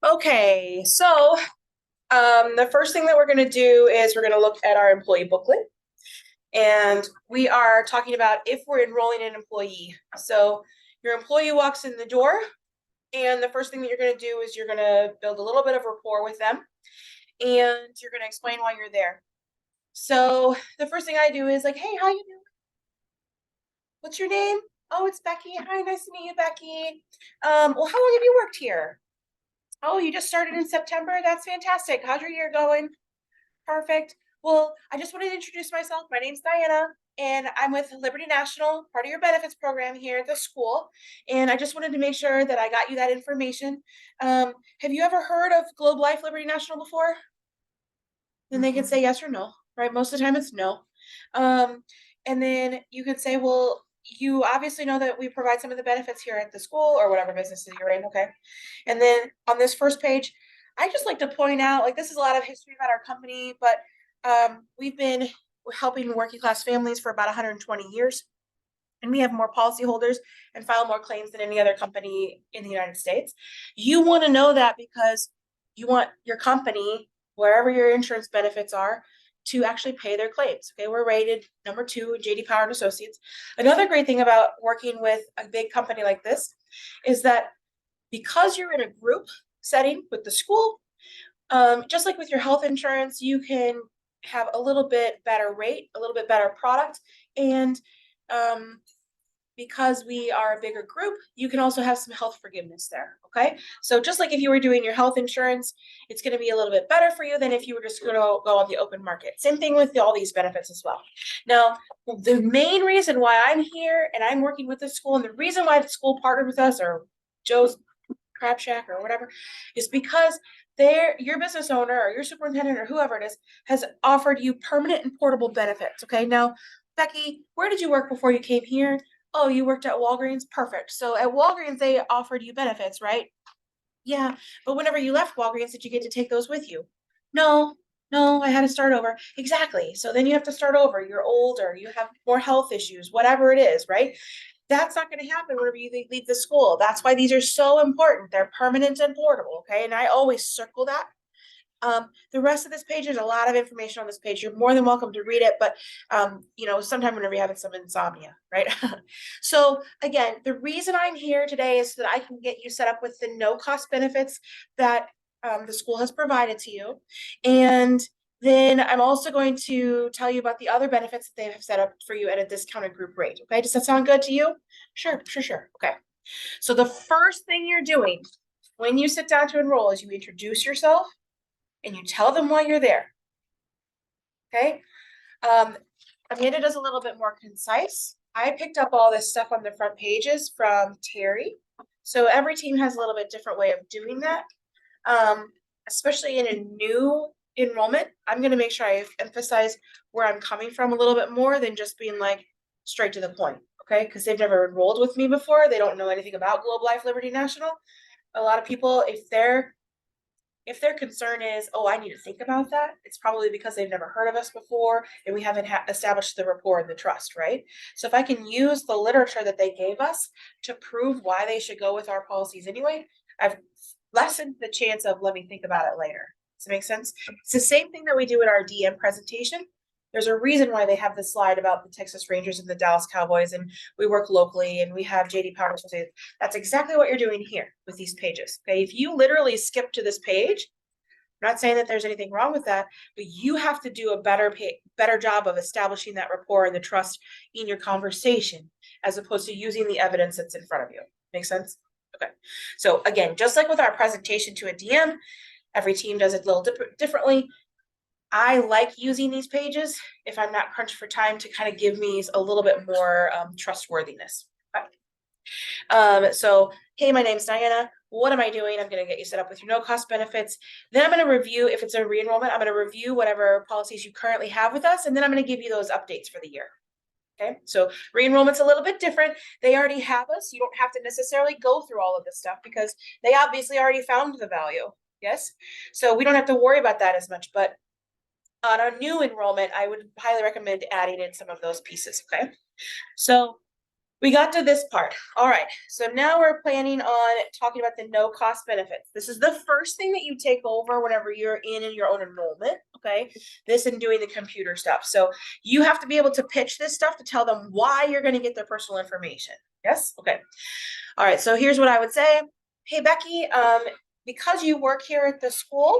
Okay, so the first thing that we're going to do is we're going to look at our employee booklet. And we are talking about if we're enrolling an employee. So your employee walks in the door, and the first thing that you're going to do is you're going to build a little bit of rapport with them, and you're going to explain why you're there. So the first thing I do is like, hey, how you doing? What's your name? Oh, it's Becky. Hi, nice to meet you, Becky. Well, how long have you worked here? Oh, you just started in September? That's fantastic. How's your year going? Perfect. Well, I just wanted to introduce myself. My name's Diana, and I'm with Liberty National, part of your benefits program here at the school. And I just wanted to make sure that I got you that information. Have you ever heard of Globe Life Liberty National before? Then they can say yes or no, right? Most of the time it's no. And then you could say, well, you obviously know that we provide some of the benefits here at the school or whatever business that you're in, okay? And then on this first page, I just like to point out, like, this is a lot of history about our company, but we've been helping working class families for about 120 years. And we have more policyholders and file more claims than any other company in the United States. You want to know that because you want your company, wherever your insurance benefits are, to actually pay their claims. Okay, we're rated number 2 in JD Power and Associates. Another great thing about working with a big company like this is that because you're in a group setting with the school, just like with your health insurance, you can have a little bit better rate, a little bit better product, and because we are a bigger group, you can also have some health forgiveness there. Okay. So just like if you were doing your health insurance, it's going to be a little bit better for you than if you were just going to go on the open market. Same thing with all these benefits as well. Now, the main reason why I'm here and I'm working with the school, and the reason why the school partnered with us, or Joe's Crab Shack or whatever, is because your business owner or your superintendent or whoever it is has offered you permanent and portable benefits. Okay. Now, Becky, where did you work before you came here? Oh, you worked at Walgreens? Perfect. So at Walgreens, they offered you benefits, right? Yeah. But whenever you left Walgreens, did you get to take those with you? No, no, I had to start over. Exactly. So then you have to start over. You're older, you have more health issues, whatever it is, right? That's not going to happen whenever you leave the school. That's why these are so important. They're permanent and portable. Okay. And I always circle that. The rest of this page, there's a lot of information on this page. You're more than welcome to read it, but sometime whenever you're having some insomnia, right? So again, the reason I'm here today is so that I can get you set up with the no cost benefits that the school has provided to you. And then I'm also going to tell you about the other benefits that they have set up for you at a discounted group rate. Okay, does that sound good to you? Sure, sure, sure. Okay. So the first thing you're doing when you sit down to enroll is you introduce yourself and you tell them why you're there. Okay. Amanda does a little bit more concise. I picked up all this stuff on the front pages from Terry. So every team has a little bit different way of doing that. Especially in a new enrollment, I'm going to make sure I emphasize where I'm coming from a little bit more than just being like straight to the point. Okay. Because they've never enrolled with me before. They don't know anything about Globe Life Liberty National. A lot of people, if their concern is, oh, I need to think about that, it's probably because they've never heard of us before and we haven't established the rapport and the trust, right? So if I can use the literature that they gave us to prove why they should go with our policies anyway, I've lessened the chance of let me think about it later. Does it make sense? It's the same thing that we do in our DM presentation. There's a reason why they have the slide about the Texas Rangers and the Dallas Cowboys, and we work locally and we have JD Power. That's exactly what you're doing here with these pages. Okay. If you literally skip to this page, I'm not saying that there's anything wrong with that, but you have to do a better job of establishing that rapport and the trust in your conversation, as opposed to using the evidence that's in front of you. Make sense? Okay. So again, just like with our presentation to a DM, every team does it a little differently. I like using these pages if I'm not crunched for time to kind of give me a little bit more trustworthiness. Okay. So, hey, my name's Diana. What am I doing? I'm going to get you set up with your no cost benefits. Then I'm going to review, if it's a re-enrollment, I'm going to review whatever policies you currently have with us. And then I'm going to give you those updates for the year. Okay. So re-enrollment's a little bit different. They already have us. You don't have to necessarily go through all of this stuff because they obviously already found the value. Yes. So we don't have to worry about that as much, but on a new enrollment, I would highly recommend adding in some of those pieces. Okay. So We got to this part. All right. So now we're planning on talking about the no cost benefits. This is the first thing that you take over whenever you're in your own enrollment. Okay. This and doing the computer stuff. So you have to be able to pitch this stuff to tell them why you're going to get their personal information. Yes. Okay. All right. So here's what I would say. Hey, Becky, because you work here at the school,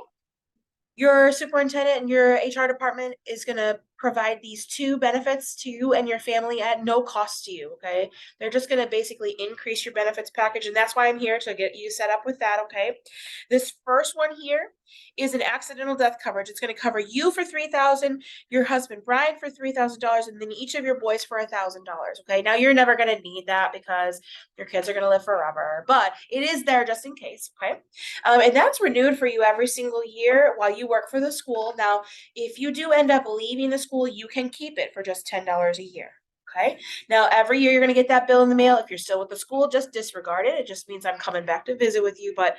your superintendent and your HR department is going to provide these two benefits to you and your family at no cost to you. Okay. They're just going to basically increase your benefits package. And that's why I'm here to get you set up with that. Okay. This first one here is an accidental death coverage. It's going to cover you for $3,000, your husband Brian for $3,000, and then each of your boys for $1,000. Okay. Now you're never going to need that because your kids are going to live forever, but it is there just in case. Okay. And that's renewed for you every single year while you work for the school. Now, if you do end up leaving the school, you can keep it for just $10 a year. Okay. Now, every year you're going to get that bill in the mail. If you're still with the school, just disregard it. It just means I'm coming back to visit with you. But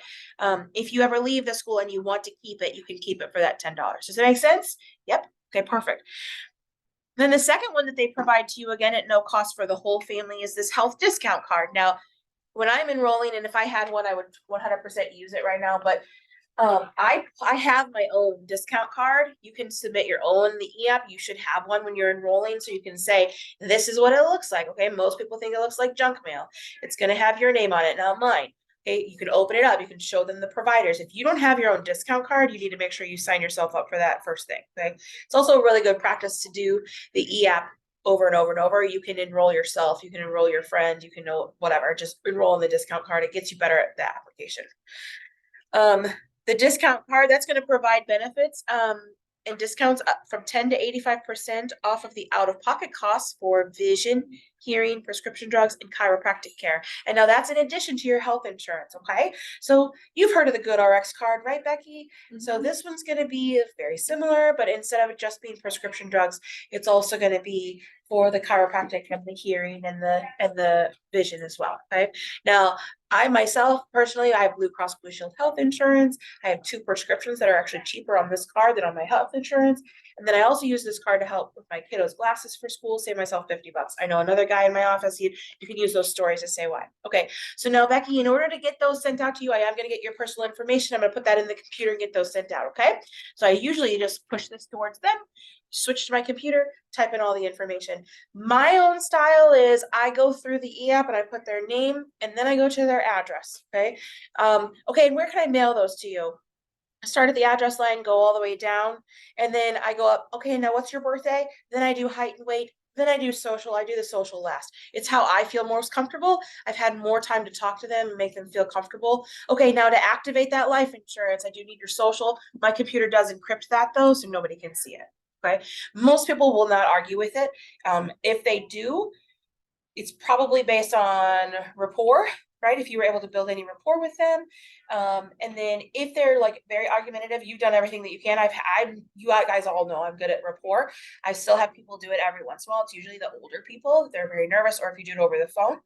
if you ever leave the school and you want to keep it, you can keep it for that $10. Does it make sense? Yep. Okay, perfect. Then the second one that they provide to you again at no cost for the whole family is this health discount card. Now, when I'm enrolling, and if I had one, I would 100% use it right now. But I have my own discount card. You can submit your own in the e-app. You should have one when you're enrolling, so you can say, this is what it looks like. Okay, most people think it looks like junk mail. It's going to have your name on it, not mine. Okay, you can open it up. You can show them the providers. If you don't have your own discount card, you need to make sure you sign yourself up for that first thing. Okay, it's also a really good practice to do the e-app over and over and over. You can enroll yourself, you can enroll your friend, you can know whatever, just enroll in the discount card. It gets you better at the application. The discount card, that's going to provide benefits and discounts up from 10 to 85% off of the out-of-pocket costs for vision, hearing, prescription drugs, and chiropractic care. And now that's in addition to your health insurance, okay? So you've heard of the Good RX card, right, Becky? So this one's going to be very similar, but instead of it just being prescription drugs, it's also going to be for the chiropractic and the hearing and the vision as well, okay? Now, I myself, personally, I have Blue Cross Blue Shield health insurance. I have 2 prescriptions that are actually cheaper on this card than on my health insurance. And then I also use this card to help with my kiddos' glasses for school, save myself $50. I know another guy in my office, you can use those stories to say why. Okay, so now, Becky, in order to get those sent out to you, I am going to get your personal information. I'm going to put that in the computer and get those sent out, okay? So I usually just push this towards them, switch to my computer, type in all the information. My own style is I go through the e-app and I put their name and then I go to their address. Okay. Okay. And where can I mail those to you? I start at the address line, go all the way down, and then I go up. Okay. Now what's your birthday? Then I do height and weight. Then I do social. I do the social last. It's how I feel most comfortable. I've had more time to talk to them and make them feel comfortable. Okay, now to activate that life insurance, I do need your social. My computer does encrypt that though, so nobody can see it. Okay. Most people will not argue with it. If they do, it's probably based on rapport, right? If you were able to build any rapport with them. And then if they're like very argumentative, you've done everything that you can. You guys all know I'm good at rapport. I still have people do it every once in a while. It's usually the older people. They're very nervous, or if you do it over the phone,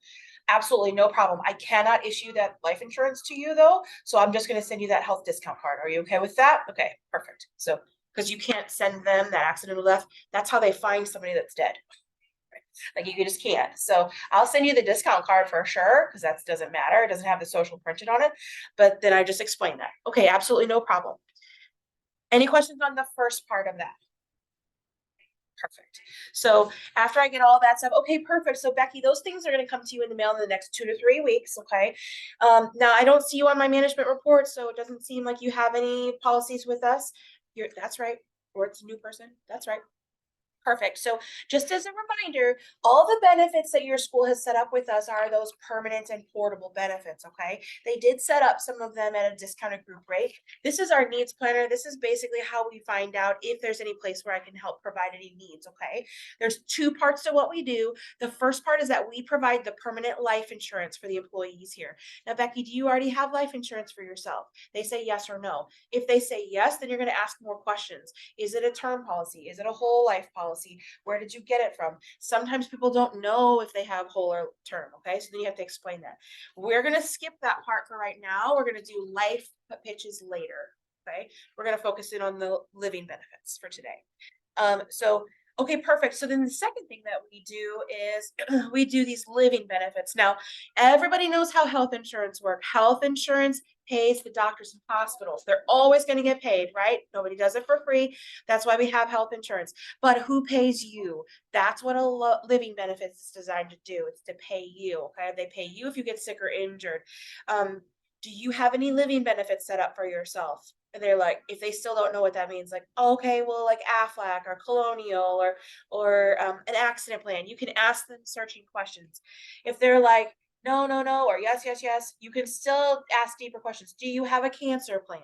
absolutely no problem. I cannot issue that life insurance to you though. So I'm just going to send you that health discount card. Are you okay with that? Okay, perfect. So, because you can't send them that accidental death. That's how they find somebody that's dead. Like you just can't. So I'll send you the discount card for sure, because that doesn't matter. It doesn't have the social printed on it. But then I just explained that. Okay, absolutely no problem. Any questions on the first part of that? Perfect. So after I get all that stuff, okay, perfect. So Becky, those things are going to come to you in the mail in the next 2 to 3 weeks. Okay. Now I don't see you on my management report, so it doesn't seem like you have any policies with us. That's right. Or it's a new person. That's right. Perfect. So just as a reminder, all the benefits that your school has set up with us are those permanent and portable benefits, okay? They did set up some of them at a discounted group rate. This is our needs planner. This is basically how we find out if there's any place where I can help provide any needs, okay? There's 2 parts to what we do. The first part is that we provide the permanent life insurance for the employees here. Now, Becky, do you already have life insurance for yourself? They say yes or no. If they say yes, then you're going to ask more questions. Is it a term policy? Is it a whole life policy? Where did you get it from? Sometimes people don't know if they have whole or term. Okay. So then you have to explain that. We're going to skip that part for right now. We're going to do life pitches later. Okay. We're going to focus in on the living benefits for today. So Okay, perfect. So then the second thing that we do is we do these living benefits. Now, everybody knows how health insurance works. Health insurance pays the doctors and hospitals. They're always going to get paid, right? Nobody does it for free. That's why we have health insurance. But who pays you? That's what a living benefits is designed to do. It's to pay you. Okay, they pay you if you get sick or injured. Do you have any living benefits set up for yourself? And they're like, if they still don't know what that means, like, oh, okay, well, like Aflac or Colonial or an accident plan, you can ask them searching questions. If they're like, no, no, no, or yes, yes, yes, you can still ask deeper questions. Do you have a cancer plan?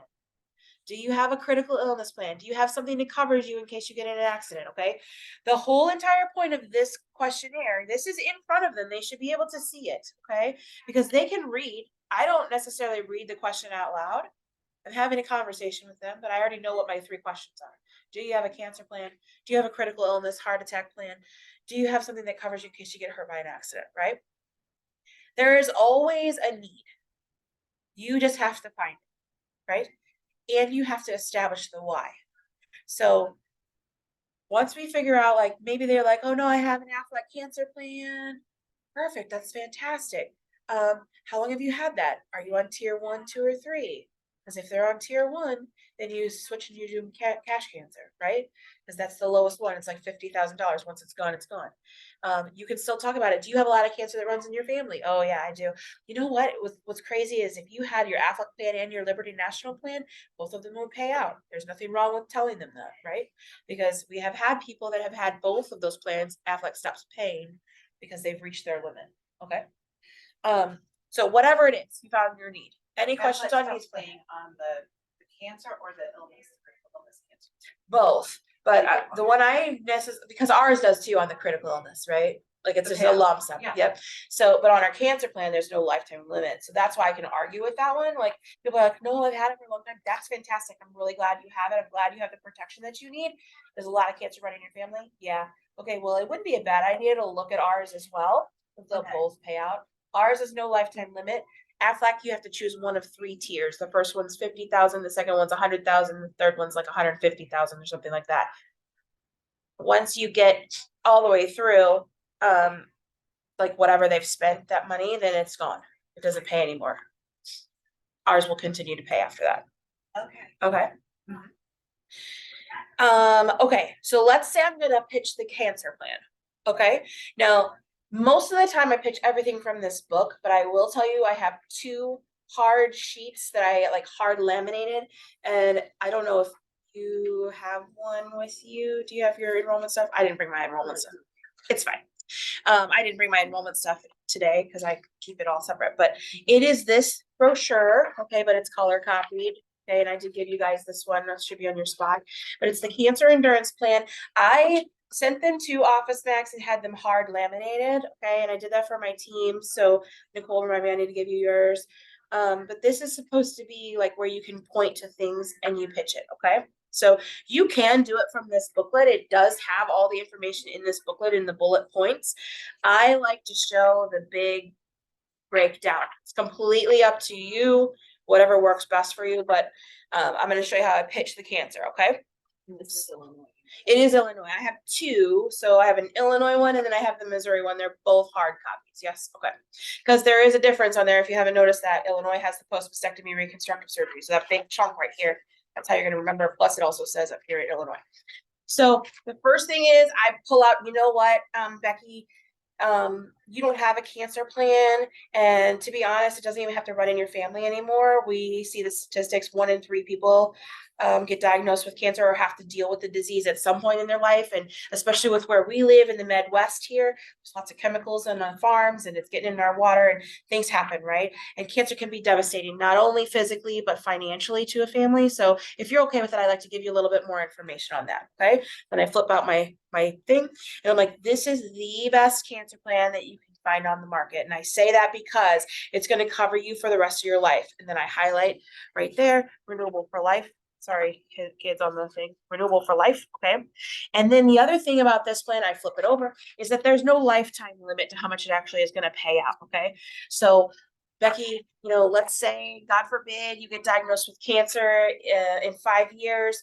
Do you have a critical illness plan? Do you have something that covers you in case you get in an accident? Okay. The whole entire point of this questionnaire, this is in front of them. They should be able to see it. Okay. Because they can read. I don't necessarily read the question out loud. I'm having a conversation with them, but I already know what my 3 questions are. Do you have a cancer plan? Do you have a critical illness, heart attack plan? Do you have something that covers you in case you get hurt by an accident, right? There is always a need. You just have to find it, right? And you have to establish the why. So once we figure out, like, maybe they're like, oh no, I have an Aflac cancer plan. Perfect. That's fantastic. How long have you had that? Are you on tier 1, 2, or 3? Because if they're on tier 1, then you switch and you do cash cancer, right? Because that's the lowest one. It's like $50,000. Once it's gone, it's gone. You can still talk about it. Do you have a lot of cancer that runs in your family? Oh yeah, I do. You know what? What's crazy is if you had your Aflac plan and your Liberty National plan, both of them would pay out. There's nothing wrong with telling them that, right? Because we have had people that have had both of those plans. Aflac stops paying because they've reached their limit. Okay. So whatever it is, you found your need. Any questions on these? Playing on the cancer or the illness, the critical illness cancer? Both, but the one I because ours does too on the critical illness, right? Like it's just a lump sum. Yeah. Yep. So, but on our cancer plan, there's no lifetime limit. So that's why I can argue with that one. Like people are like, no, I've had it for a long time. That's fantastic. I'm really glad you have it. I'm glad you have the protection that you need. There's a lot of cancer running in your family. Yeah. Okay. Well, it wouldn't be a bad idea to look at ours as well. They'll both pay out. Ours is no lifetime limit. Aflac, you have to choose one of 3 tiers. The first one's 50,000, the second one's 100,000, the third one's like 150,000 or something like that. Once you get all the way through, like whatever they've spent that money, then it's gone. It doesn't pay anymore. Ours will continue to pay after that. Okay. Okay. So let's say I'm gonna pitch the cancer plan. Okay. Now, most of the time I pitch everything from this book, but I will tell you I have 2 hard sheets that I like hard laminated, and I don't know if you have one with you. Do you have your enrollment stuff? I didn't bring my enrollment stuff. It's fine. I didn't bring my enrollment stuff today because I keep it all separate, but it is this brochure, okay, but it's color copied. Okay, and I did give you guys this one. That should be on your spot, but it's the cancer endurance plan. I sent them to Office Max and had them hard laminated. Okay, and I did that for my team. So Nicole, remind me, I need to give you yours. But this is supposed to be like where you can point to things and you pitch it. Okay. So you can do it from this booklet. It does have all the information in this booklet in the bullet points. I like to show the big breakdown. It's completely up to you, whatever works best for you. But I'm going to show you how I pitch the cancer. Okay. This is Illinois. It is Illinois. I have 2. So I have an Illinois one and then I have the Missouri one. They're both hard copies. Yes. Okay. Because there is a difference on there. If you haven't noticed that, Illinois has the post-mastectomy reconstructive surgery. So that big chunk right here, that's how you're going to remember. Plus it also says up here in Illinois. So the first thing is I pull out, you know what, Becky, you don't have a cancer plan. And to be honest, it doesn't even have to run in your family anymore. We see the statistics, 1 in 3 people get diagnosed with cancer or have to deal with the disease at some point in their life. And especially with where we live in the Midwest here, there's lots of chemicals on the farms and it's getting in our water and things happen, right? And cancer can be devastating, not only physically, but financially to a family. So if you're okay with it, I'd like to give you a little bit more information on that. Okay. Then I flip out my thing and I'm like, this is the best cancer plan that you can find on the market. And I say that because it's going to cover you for the rest of your life. And then I highlight right there, renewable for life. Sorry, kids on the thing, renewable for life. Okay. And then the other thing about this plan, I flip it over, is that there's no lifetime limit to how much it actually is going to pay out. Okay. So Becky, you know, let's say, God forbid, you get diagnosed with cancer in 5 years.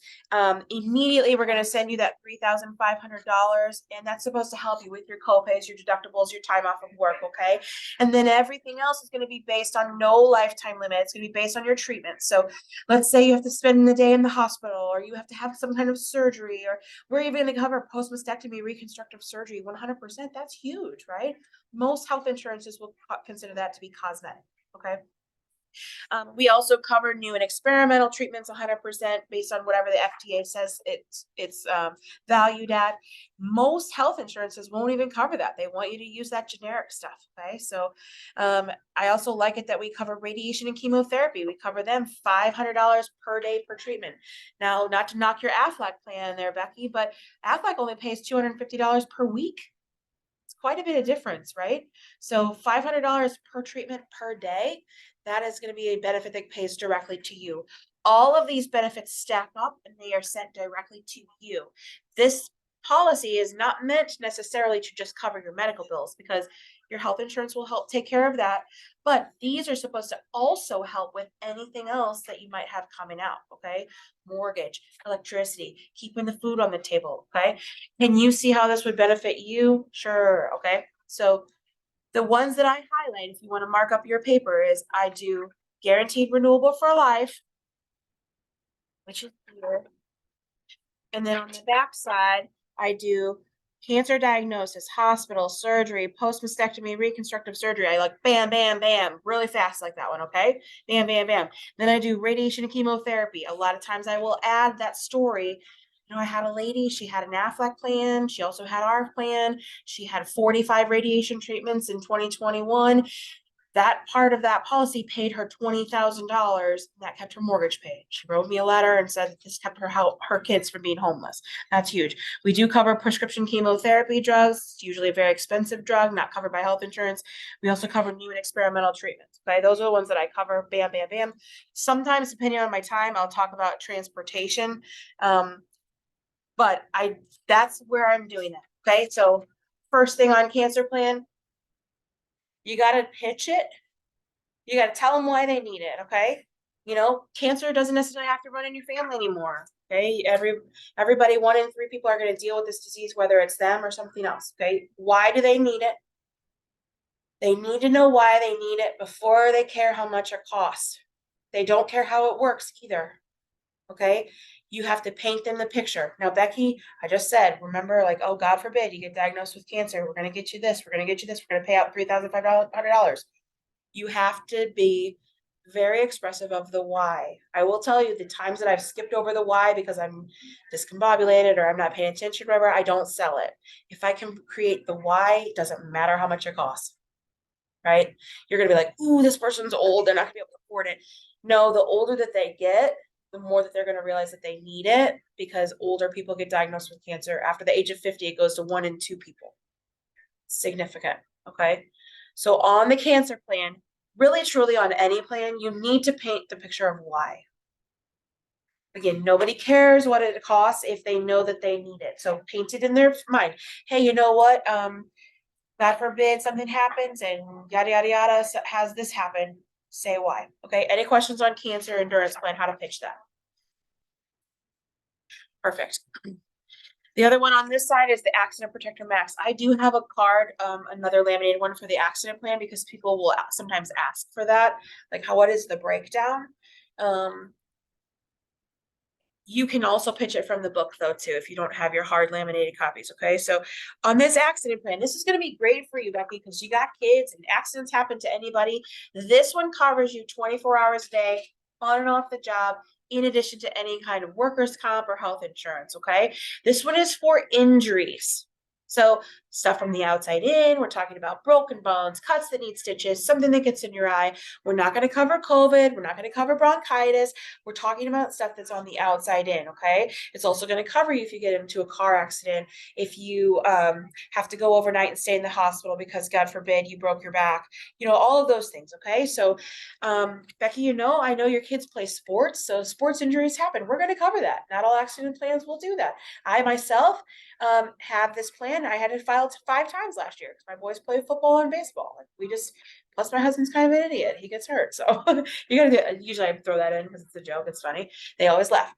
Immediately, we're going to send you that $3,500, and that's supposed to help you with your copays, your deductibles, your time off of work, okay? And then everything else is going to be based on no lifetime limit. It's going to be based on your treatment. So let's say you have to spend the day in the hospital, or you have to have some kind of surgery, or we're even going to cover post-mastectomy reconstructive surgery 100%. That's huge, right? Most health insurances will consider that to be cosmetic. Okay. We also cover new and experimental treatments 100% based on whatever the FDA says it's valued at. Most health insurances won't even cover that. They want you to use that generic stuff. Okay. So I also like it that we cover radiation and chemotherapy. We cover them $500 per day per treatment. Now, not to knock your Aflac plan there, Becky, but Aflac only pays $250 per week. It's quite a bit of difference, right? So $500 per treatment per day, that is going to be a benefit that pays directly to you. All of these benefits stack up and they are sent directly to you. This policy is not meant necessarily to just cover your medical bills, because your health insurance will help take care of that. But these are supposed to also help with anything else that you might have coming out. Okay. Mortgage, electricity, keeping the food on the table. Okay. Can you see how this would benefit you? Sure. Okay. So the ones that I highlight, if you want to mark up your paper, is I do guaranteed renewable for life, which is here. And then on the back side, I do cancer diagnosis, hospital, surgery, post-mastectomy, reconstructive surgery. I like bam, bam, bam, really fast like that one, okay? Bam, bam, bam. Then I do radiation and chemotherapy. A lot of times I will add that story. You know, I had a lady, she had an Aflac plan. She also had our plan. She had 45 radiation treatments in 2021. That part of that policy paid her $20,000. That kept her mortgage paid. She wrote me a letter and said this kept her kids from being homeless. That's huge. We do cover prescription chemotherapy drugs. It's usually a very expensive drug, not covered by health insurance. We also cover new and experimental treatments. Okay, those are the ones that I cover. Bam, bam, bam. Sometimes, depending on my time, I'll talk about transportation. But that's where I'm doing that. Okay, so first thing on cancer plan, you got to pitch it. You got to tell them why they need it. Okay. You know, cancer doesn't necessarily have to run in your family anymore. Okay. Everybody, 1 in 3 people are going to deal with this disease, whether it's them or something else. Okay. Why do they need it? They need to know why they need it before they care how much it costs. They don't care how it works either. Okay. You have to paint them the picture. Now, Becky, I just said, remember, like, oh, God forbid you get diagnosed with cancer. We're going to get you this. We're going to get you this. We're going to pay out $3,500. You have to be very expressive of the why. I will tell you the times that I've skipped over the why because I'm discombobulated or I'm not paying attention, whatever, I don't sell it. If I can create the why, it doesn't matter how much it costs, right? You're going to be like, ooh, this person's old. They're not going to be able to afford it. No, the older that they get, the more that they're going to realize that they need it, because older people get diagnosed with cancer. After the age of 50, it goes to 1 in 2 people. Significant. Okay. So on the cancer plan, really truly on any plan, you need to paint the picture of why. Again, nobody cares what it costs if they know that they need it. So paint it in their mind. Hey, you know what? God forbid something happens and yada, yada, yada, has this happen. Say why. Okay. Any questions on cancer endurance plan, how to pitch that? Perfect. The other one on this side is the Accident Protector Max. I do have a card, another laminated one for the accident plan, because people will sometimes ask for that. Like, what is the breakdown? You can also pitch it from the book though, too, if you don't have your hard laminated copies. Okay. So on this accident plan, this is going to be great for you, Becky, because you got kids and accidents happen to anybody. This one covers you 24 hours a day on and off the job, in addition to any kind of workers' comp or health insurance. Okay. This one is for injuries. So stuff from the outside in, we're talking about broken bones, cuts that need stitches, something that gets in your eye. We're not going to cover COVID. We're not going to cover bronchitis. We're talking about stuff that's on the outside in. Okay. It's also going to cover you if you get into a car accident, if you have to go overnight and stay in the hospital because God forbid you broke your back, you know, all of those things. Okay. So Becky, you know, I know your kids play sports, so sports injuries happen. We're going to cover that. Not all accident plans will do that. I myself have this plan again, I had to file 5 times last year because my boys play football and baseball. Like, we just, plus my husband's kind of an idiot. He gets hurt. So you gotta do, usually I throw that in because it's a joke. It's funny. They always laugh.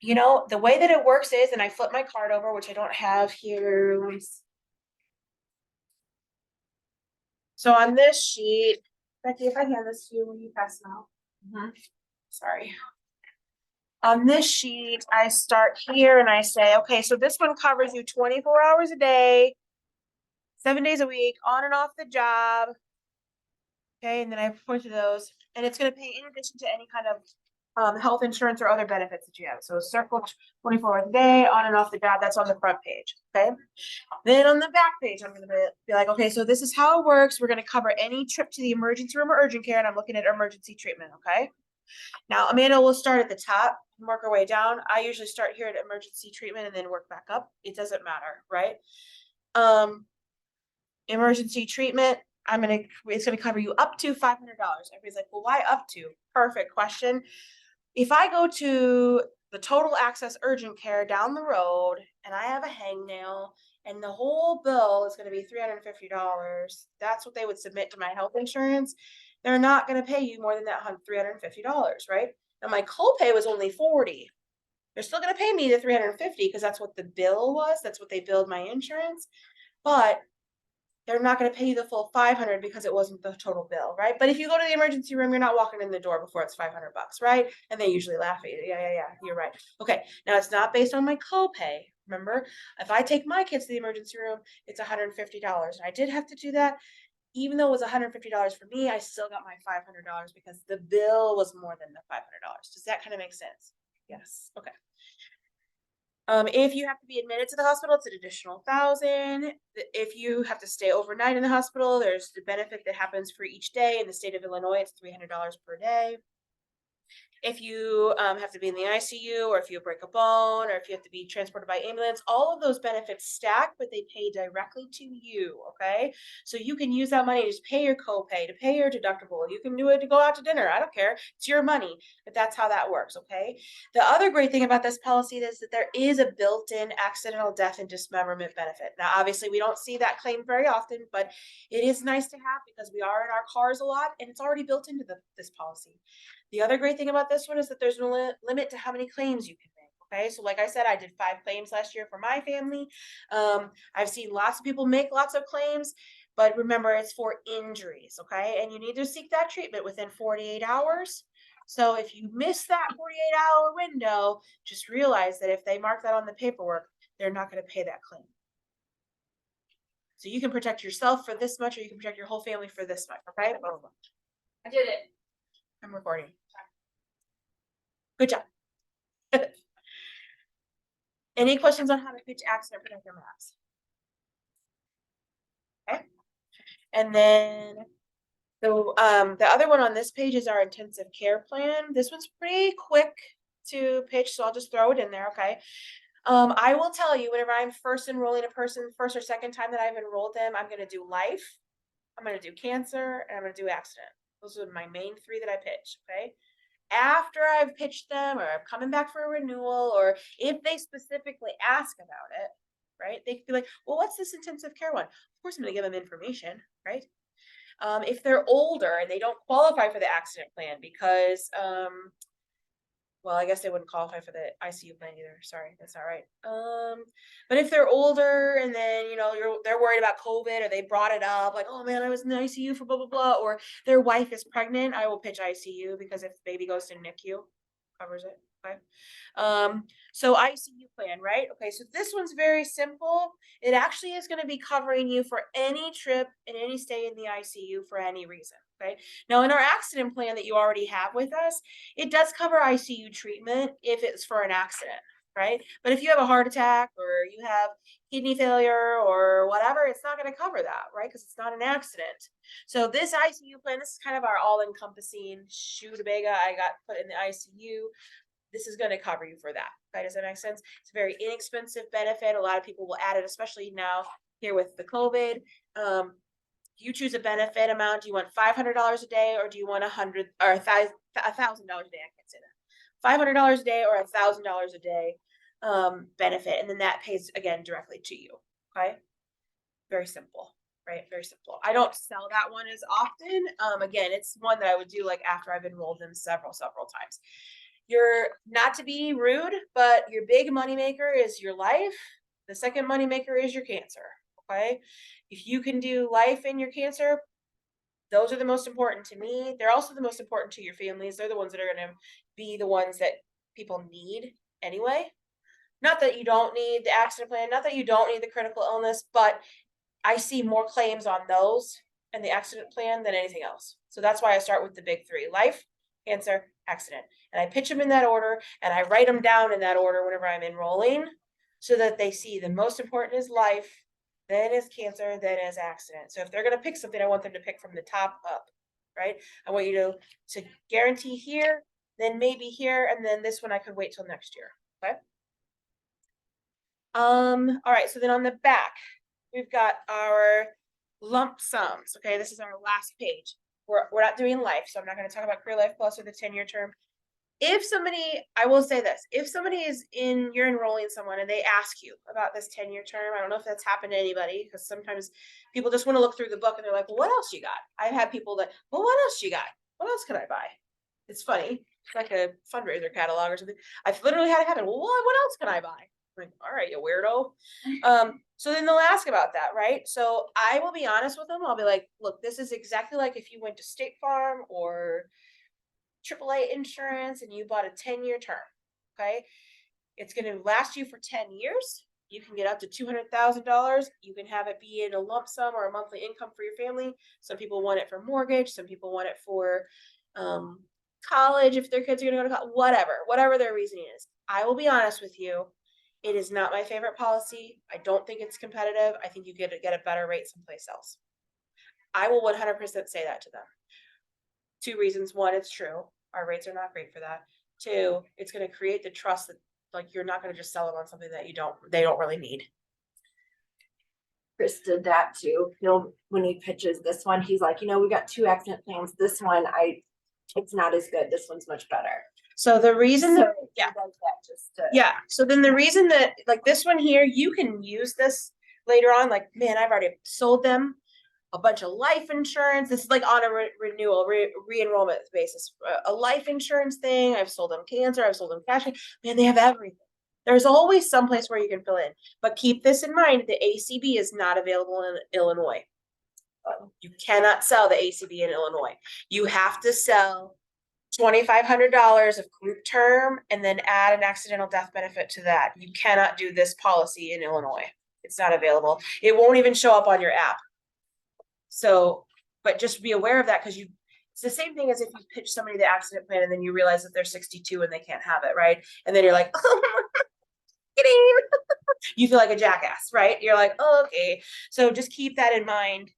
You know, the way that it works is, and I flip my card over, which I don't have here. Let me see. So on this sheet, Becky, if I hand this to you, will you pass them out? Sorry. On this sheet, I start here and I say, okay, so this one covers you 24 hours a day, 7 days a week, on and off the job. Okay, and then I point to those, and it's going to pay in addition to any kind of health insurance or other benefits that you have. So circle 24 hours a day, on and off the job. That's on the front page. Okay. Then on the back page, I'm going to be like, okay, so this is how it works. We're going to cover any trip to the emergency room or urgent care, and I'm looking at emergency treatment. Okay. Now, Amanda will start at the top and work her way down. I usually start here at emergency treatment and then work back up. It doesn't matter, right? Emergency treatment, it's gonna cover you up to $500. Everybody's like, well, why up to? Perfect question. If I go to the total access urgent care down the road and I have a hangnail and the whole bill is gonna be $350, that's what they would submit to my health insurance. They're not gonna pay you more than that $350, right? Now my copay was only $40. They're still gonna pay me the $350 because that's what the bill was. That's what they billed my insurance. But they're not going to pay you the full $500 because it wasn't the total bill, right? But if you go to the emergency room, you're not walking in the door before it's $500, right? And they usually laugh at you. Yeah, you're right. Okay, now it's not based on my copay. Remember, if I take my kids to the emergency room, it's $150. And I did have to do that. Even though it was $150 for me, I still got my $500 because the bill was more than the $500. Does that kind of make sense? Yes. Okay. If you have to be admitted to the hospital, it's an additional $1,000. If you have to stay overnight in the hospital, there's the benefit that happens for each day. In the state of Illinois, it's $300 per day. If you have to be in the ICU, or if you break a bone, or if you have to be transported by ambulance, all of those benefits stack, but they pay directly to you, okay? So you can use that money to pay your copay, to pay your deductible. You can do it to go out to dinner. I don't care. It's your money, but that's how that works, okay? The other great thing about this policy is that there is a built-in accidental death and dismemberment benefit. Now, obviously, we don't see that claim very often, but it is nice to have because we are in our cars a lot, and it's already built into this policy. The other great thing about this one is that there's no limit to how many claims you can make. Okay, so like I said, I did 5 claims last year for my family. I've seen lots of people make lots of claims, but remember, it's for injuries. Okay, and you need to seek that treatment within 48 hours. So if you miss that 48-hour window, just realize that if they mark that on the paperwork, they're not going to pay that claim. So you can protect yourself for this much, or you can protect your whole family for this much. Okay, I did it. I'm recording. Good job. Any questions on how to pitch accident protector maps? Okay. And then the other one on this page is our intensive care plan. This one's pretty quick to pitch, so I'll just throw it in there, okay? I will tell you, whenever I'm first enrolling a person, first or second time that I've enrolled them, I'm going to do life, I'm going to do cancer, and I'm going to do accident. Those are my main 3 that I pitch, okay? After I've pitched them, or I'm coming back for a renewal, or if they specifically ask about it, right? They could be like, well, what's this intensive care one? Of course, I'm going to give them information, right? If they're older and they don't qualify for the accident plan because, well, I guess they wouldn't qualify for the ICU plan either. Sorry, that's not right. But if they're older and then, you know, they're worried about COVID, or they brought it up, like, oh man, I was in the ICU for blah, blah, blah, or their wife is pregnant, I will pitch ICU because if the baby goes to NICU, covers it. Okay. So ICU plan, right? Okay, so this one's very simple. It actually is going to be covering you for any trip and any stay in the ICU for any reason. Okay. Now, in our accident plan that you already have with us, it does cover ICU treatment if it's for an accident, right? But if you have a heart attack, or you have kidney failure, or whatever, it's not going to cover that, right? Because it's not an accident. So this ICU plan, this is kind of our all-encompassing shoe-to-bega. I got put in the ICU. This is going to cover you for that. Okay, does that make sense? It's a very inexpensive benefit. A lot of people will add it, especially now here with the COVID. You choose a benefit amount. Do you want $500 a day, or do you want $100 or $1,000 a day? I can't say that. $500 a day or $1,000 a day. benefit, and then that pays again directly to you. Okay, very simple, right? Very simple. I don't sell that one as often. Again, it's one that I would do like after I've enrolled them several times. You're not to be rude, but your big moneymaker is your life. The second moneymaker is your cancer. Okay, if you can do life and your cancer, those are the most important to me. They're also the most important to your families. They're the ones that are going to be the ones that people need anyway. Not that you don't need the accident plan, not that you don't need the critical illness, but I see more claims on those and the accident plan than anything else. So that's why I start with the big three: life, cancer, accident. And I pitch them in that order, and I write them down in that order whenever I'm enrolling, so that they see the most important is life, then is cancer, then is accident. So if they're going to pick something, I want them to pick from the top up, right? I want you to guarantee here, then maybe here, and then this one I could wait till next year. Okay. All right, so then on the back, we've got our lump sums. Okay, this is our last page. We're not doing life, so I'm not going to talk about Career Life Plus or the 10-year term. If somebody, I will say this, if somebody you're enrolling someone and they ask you about this 10-year term, I don't know if that's happened to anybody, because sometimes people just want to look through the book and they're like, well, what else you got? I've had people that, well, what else you got? What else can I buy? It's funny. It's like a fundraiser catalog or something. I've literally had it happen. Well, what else can I buy? I'm like, all right, you weirdo. So then they'll ask about that, right? So I will be honest with them. I'll be like, look, this is exactly like if you went to State Farm or AAA insurance and you bought a 10-year term. Okay, it's going to last you for 10 years. You can get up to $200,000. You can have it be in a lump sum or a monthly income for your family. Some people want it for mortgage. Some people want it for college if their kids are going to go to college. Whatever their reasoning is. I will be honest with you. It is not my favorite policy. I don't think it's competitive. I think you get a better rate someplace else. I will 100% say that to them. 2 reasons. 1, it's true. Our rates are not great for that. 2, it's going to create the trust that like you're not going to just sell them on something that they don't really need. Chris did that too. When he pitches this one, he's like, we got 2 accident plans. This one, it's not as good. This one's much better. So the reason that, so then the reason that like this one here, you can use this later on. Like, man, I've already sold them a bunch of life insurance. This is like on a renewal, re-enrollment basis. A life insurance thing. I've sold them cancer. I've sold them cash. Man, they have everything. There's always some place where you can fill in. But keep this in mind, the ACB is not available in Illinois. You cannot sell the ACB in Illinois. You have to sell $2,500 of group term and then add an accidental death benefit to that. You cannot do this policy in Illinois. It's not available. It won't even show up on your app. So, but just be aware of that, because it's the same thing as if you pitch somebody the accident plan and then you realize that they're 62 and they can't have it, right? And then you're like, oh, kidding. You feel like a jackass, right? You're like, oh, okay. So just keep that in mind.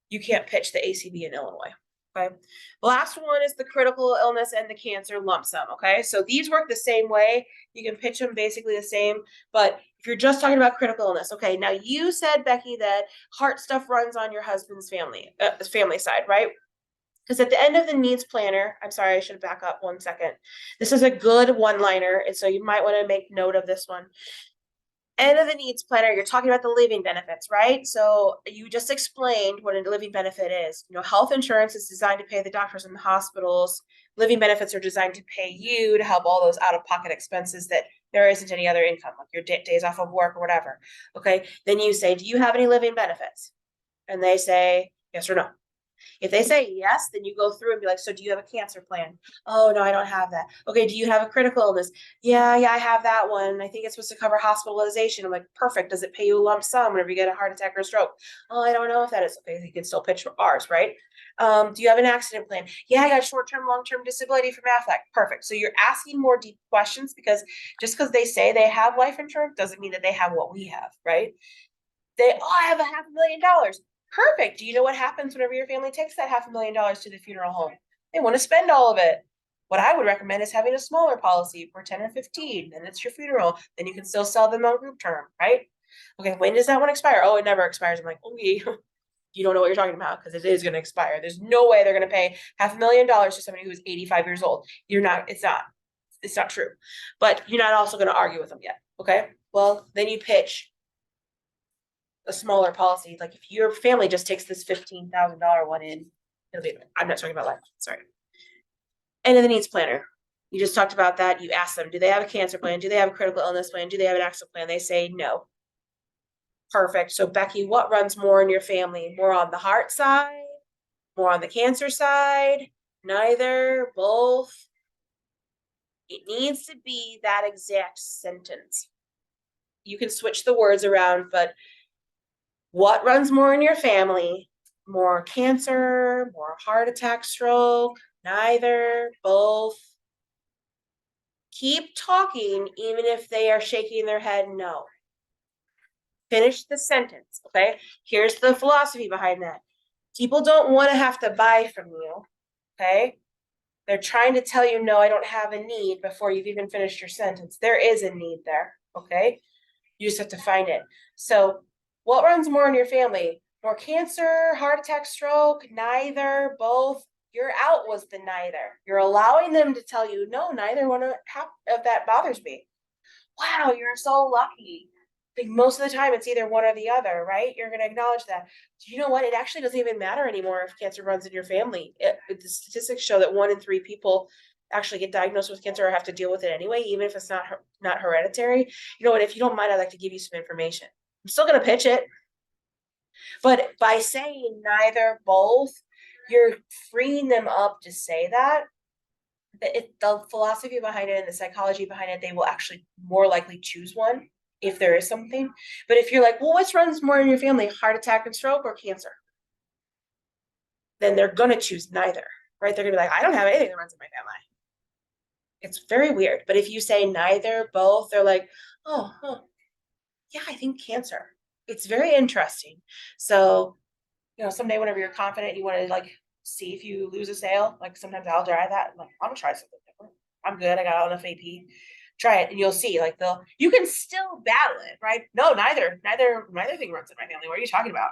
You can't pitch the ACB in Illinois. Okay. The last one is the critical illness and the cancer lump sum. Okay. So these work the same way. You can pitch them basically the same, but if you're just talking about critical illness, okay. Now you said, Becky, that heart stuff runs on your husband's family side, right? Because at the end of the needs planner, I'm sorry, I should back up 1 second. This is a good one-liner, and so you might want to make note of this one. End of the needs planner, you're talking about the living benefits, right? So you just explained what a living benefit is. Health insurance is designed to pay the doctors in the hospitals. Living benefits are designed to pay you to help all those out-of-pocket expenses that there isn't any other income, like your days off of work or whatever. Okay, then you say, do you have any living benefits? And they say yes or no. If they say yes, then you go through and be like, so do you have a cancer plan? Oh, no, I don't have that. Okay, do you have a critical illness? Yeah, I have that one. I think it's supposed to cover hospitalization. I'm like, perfect. Does it pay you a lump sum whenever you get a heart attack or a stroke? Oh, I don't know if that is. Okay, you can still pitch for ours, right? Do you have an accident plan? Yeah, I got short-term, long-term disability from Aflac. Perfect. So you're asking more deep questions, because just because they say they have life insurance doesn't mean that they have what we have, right? I have $500,000. Perfect. Do you know what happens whenever your family takes that $500,000 to the funeral home? They want to spend all of it. What I would recommend is having a smaller policy for 10 or 15. Then it's your funeral. Then you can still sell them on group term, right? Okay, when does that one expire? Oh, it never expires. I'm like, okay, you don't know what you're talking about, because it is going to expire. There's no way they're going to pay $500,000 to somebody who's 85 years old. It's not true. But you're not also going to argue with them yet. Okay, well, then you pitch a smaller policy. Like if your family just takes this $15,000 one in, it'll be, I'm not talking about life, sorry. And then the needs planner. You just talked about that. You ask them, do they have a cancer plan? Do they have a critical illness plan? Do they have an accident plan? They say no. Perfect. So Becky, what runs more in your family? More on the heart side? More on the cancer side? Neither? Both? It needs to be that exact sentence. You can switch the words around, but what runs more in your family? More cancer, more heart attack, stroke, neither, both. Keep talking even if they are shaking their head no. Finish the sentence, okay? Here's the philosophy behind that. People don't want to have to buy from you, okay? They're trying to tell you, no, I don't have a need before you've even finished your sentence. There is a need there, okay? You just have to find it. So what runs more in your family? More cancer, heart attack, stroke, neither, both. Your out was the neither. You're allowing them to tell you, no, neither one of that bothers me. Wow, you're so lucky. Like most of the time, it's either one or the other, right? You're going to acknowledge that. Do you know what? It actually doesn't even matter anymore if cancer runs in your family. The statistics show that 1 in 3 people actually get diagnosed with cancer or have to deal with it anyway, even if it's not hereditary. You know what? If you don't mind, I'd like to give you some information. I'm still going to pitch it. But by saying neither, both, you're freeing them up to say that. The philosophy behind it and the psychology behind it, they will actually more likely choose one if there is something. But if you're like, well, which runs more in your family, heart attack and stroke or cancer? Then they're gonna choose neither, right? They're gonna be like, I don't have anything that runs in my family. It's very weird. But if you say neither, both, they're like, oh, yeah, I think cancer. It's very interesting. So, someday whenever you're confident, you want to like see if you lose a sale. Like sometimes I'll try that. I'm like, I'm gonna try something different. I'm good. I got enough AP. Try it, and you'll see. Like you can still battle it, right? No, neither thing runs in my family. What are you talking about?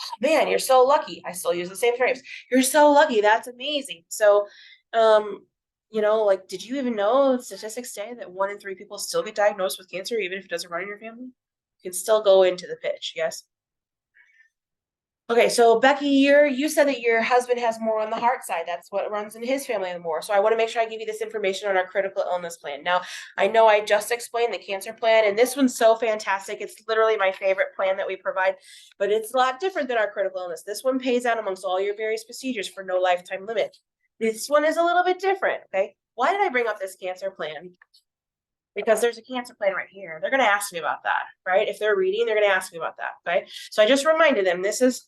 Oh, man, you're so lucky. I still use the same frames. You're so lucky. That's amazing. So, like, did you even know statistics say that 1 in 3 people still get diagnosed with cancer, even if it doesn't run in your family? You can still go into the pitch. Yes. Okay, so Becky, you said that your husband has more on the heart side. That's what runs in his family more. So I want to make sure I give you this information on our critical illness plan. Now, I know I just explained the cancer plan, and this one's so fantastic. It's literally my favorite plan that we provide, but it's a lot different than our critical illness. This one pays out amongst all your various procedures for no lifetime limit. This one is a little bit different, okay? Why did I bring up this cancer plan? Because there's a cancer plan right here. They're going to ask me about that, right? If they're reading, they're going to ask me about that, okay? So I just reminded them this is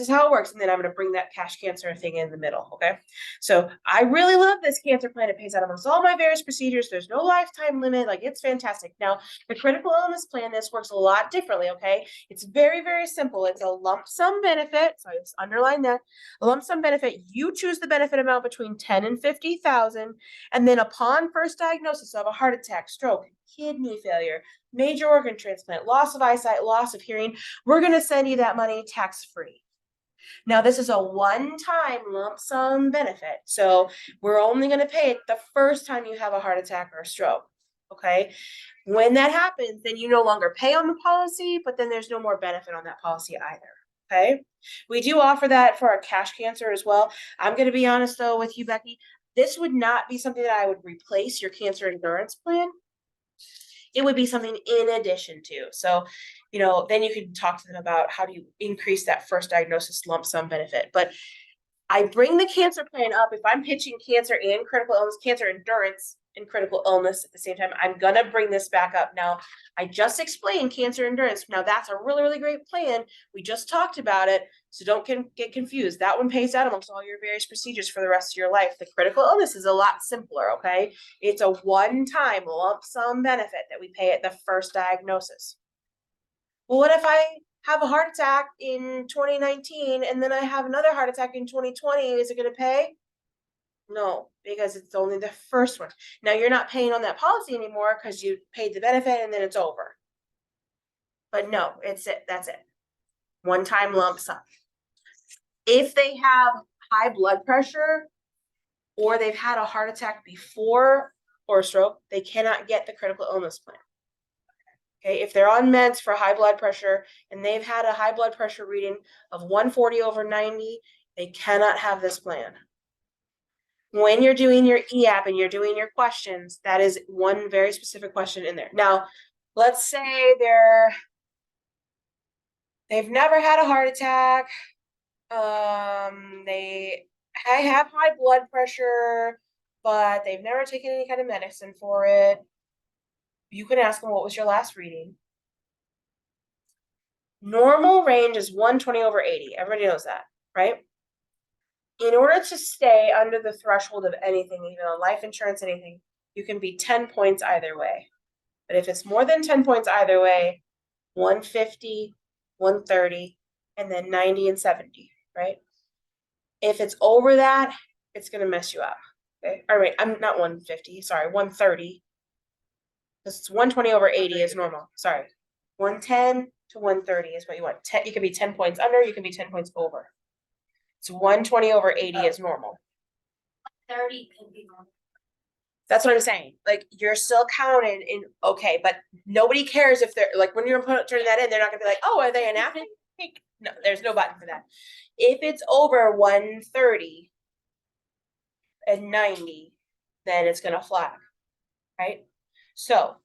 how it works. And then I'm going to bring that cash cancer thing in the middle. Okay. So I really love this cancer plan. It pays out amongst all my various procedures. There's no lifetime limit. Like it's fantastic. Now the critical illness plan, this works a lot differently. Okay. It's very, very simple. It's a lump sum benefit. So I just underline that a lump sum benefit. You choose the benefit amount between 10 and 50,000. And then upon first diagnosis of a heart attack, stroke, kidney failure, major organ transplant, loss of eyesight, loss of hearing, we're going to send you that money tax-free. Now, this is a one-time lump sum benefit. So we're only going to pay it the first time you have a heart attack or a stroke. Okay. When that happens, then you no longer pay on the policy, but then there's no more benefit on that policy either. Okay. We do offer that for our cash cancer as well. I'm going to be honest though with you, Becky. This would not be something that I would replace your cancer endurance plan. It would be something in addition to. So, then you can talk to them about how do you increase that first diagnosis lump sum benefit. But I bring the cancer plan up if I'm pitching cancer and critical illness, cancer endurance and critical illness at the same time. I'm going to bring this back up. Now, I just explained cancer endurance. Now, that's a really, really great plan. We just talked about it. So don't get confused. That one pays out amongst all your various procedures for the rest of your life. The critical illness is a lot simpler, okay? It's a one-time lump sum benefit that we pay at the first diagnosis. Well, what if I have a heart attack in 2019 and then I have another heart attack in 2020? Is it going to pay? No, because it's only the first one. Now you're not paying on that policy anymore because you paid the benefit and then it's over. But no, it's it. That's it. One-time lump sum. If they have high blood pressure or they've had a heart attack before or a stroke, they cannot get the critical illness plan. Okay, if they're on meds for high blood pressure and they've had a high blood pressure reading of 140/90, they cannot have this plan. When you're doing your EAP and you're doing your questions, that is one very specific question in there. Now, let's say they've never had a heart attack. They have high blood pressure, but they've never taken any kind of medicine for it. You can ask them, what was your last reading? Normal range is 120/80. Everybody knows that, right? In order to stay under the threshold of anything, even on life insurance, anything, you can be 10 points either way. But if it's more than 10 points either way, 150, 130, and then 90 and 70, right? If it's over that, it's going to mess you up. Okay. All right. I'm not 150. Sorry. 130. Because it's 120/80 is normal. Sorry. 110 to 130 is what you want. You can be 10 points under. You can be 10 points over. It's 120/80 is normal. 30 can be normal. That's what I'm saying. Like, you're still counted in, okay, but nobody cares if they're like, when you're turning that in, they're not gonna be like, oh, are they an athlete? No, there's no button for that. If it's over 130 and 90, then it's gonna flag, right? So